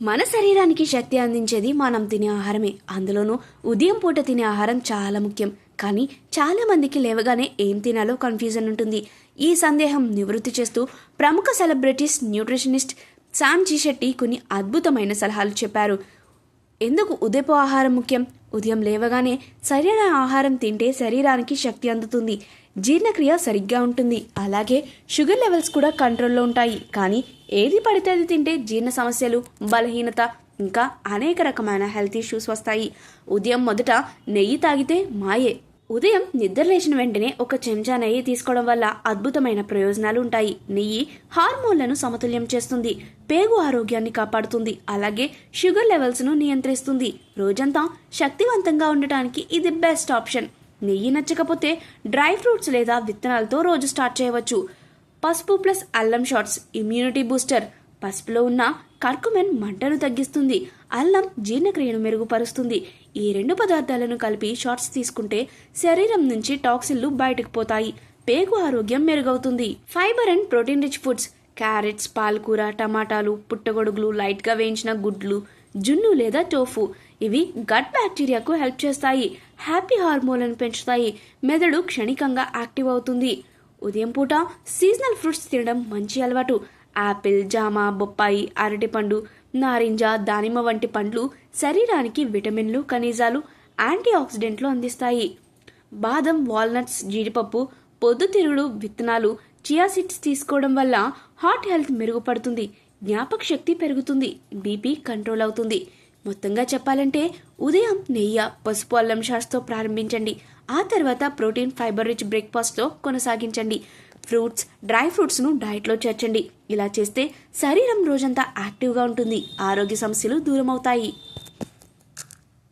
మన శరీరానికి శక్తి అందించేది మనం తినే ఆహారమే. అందులోనూ ఉదయం పూట తినే ఆహారం చాలా ముఖ్యం. కానీ చాలా మందికి లేవగానే ఏం తినాలో కన్ఫ్యూజన్ ఉంటుంది. ఈ సందేహం నివృత్తి చేస్తూ ప్రముఖ సెలబ్రిటీస్ న్యూట్రిషనిస్ట్ శామ్ జీ శెట్టి కొన్ని అద్భుతమైన సలహాలు చెప్పారు. ఎందుకు ఉదయపు ఆహారం ముఖ్యం? ఉదయం లేవగానే సరైన ఆహారం తింటే శరీరానికి శక్తి అందుతుంది, జీర్ణక్రియ సరిగ్గా ఉంటుంది, అలాగే షుగర్ లెవెల్స్ కూడా కంట్రోల్లో ఉంటాయి. కానీ ఏది పడితే అది తింటే జీర్ణ సమస్యలు, బలహీనత, ఇంకా అనేక రకమైన హెల్త్ ఇష్యూస్ వస్తాయి. ఉదయం మొదట నెయ్యి తాగితే మాయే. ఉదయం నిద్ర లేచిన వెంటనే ఒక చెంచా నెయ్యి తీసుకోవడం వల్ల అద్భుతమైన ప్రయోజనాలు ఉంటాయి. నెయ్యి హార్మోన్లను సమతుల్యం చేస్తుంది, పేగు ఆరోగ్యాన్ని కాపాడుతుంది, అలాగే షుగర్ లెవెల్స్ను నియంత్రిస్తుంది. రోజంతా శక్తివంతంగా ఉండటానికి ఇది బెస్ట్ ఆప్షన్. నెయ్యి నచ్చకపోతే డ్రై ఫ్రూట్స్ లేదా విత్తనాలతో రోజు స్టార్ట్ చేయవచ్చు. పసుపు ప్లస్ అల్లం షాట్స్ ఇమ్యూనిటీ బూస్టర్. పసుపులో ఉన్న కర్కుమెన్ మంటను తగ్గిస్తుంది, అల్లం జీర్ణక్రియను మెరుగుపరుస్తుంది. ఈ రెండు పదార్థాలను కలిపి షాట్స్ తీసుకుంటే శరీరం నుంచి టాక్సిన్లు బయటకు పోతాయి, పేగు ఆరోగ్యం మెరుగవుతుంది. Fibre and protein rich foods. Carrots, పాలకూర, టమాటాలు, పుట్టగొడుగులు, లైట్గా వేయించిన గుడ్లు, జున్ను లేదా టోఫు. ఇవి గట్ బ్యాక్టీరియాకు హెల్ప్ చేస్తాయి, హ్యాపీ హార్మోన్లను పెంచుతాయి, మెదడు క్షణికంగా యాక్టివ్ అవుతుంది. ఉదయం పూట సీజనల్ ఫ్రూట్స్ తినడం మంచి అలవాటు. యాపిల్, జామ, బొప్పాయి, అరటిపండు, నారింజ, దానిమ్మ వంటి పండ్లు శరీరానికి విటమిన్లు, ఖనిజాలు, యాంటీ ఆక్సిడెంట్లు అందిస్తాయి. బాదం, వాల్నట్స్, జీడిపప్పు, పొద్దుతిరుగుడు విత్తనాలు, చియా సీడ్స్ తీసుకోవడం వల్ల హార్ట్ హెల్త్ మెరుగుపడుతుంది, జ్ఞాపక శక్తి పెరుగుతుంది, బీపీ కంట్రోల్ అవుతుంది. మొత్తంగా చెప్పాలంటే ఉదయం నెయ్యి, పసుపు, అల్లం షాట్స్తో ప్రారంభించండి. ఆ తర్వాత ప్రోటీన్, ఫైబర్ రిచ్ బ్రేక్ఫాస్ట్తో కొనసాగించండి. ఫ్రూట్స్, డ్రై ఫ్రూట్స్ను డైట్లో చేర్చండి. ఇలా చేస్తే శరీరం రోజంతా యాక్టివ్గా ఉంటుంది, ఆరోగ్య సమస్యలు దూరం అవుతాయి.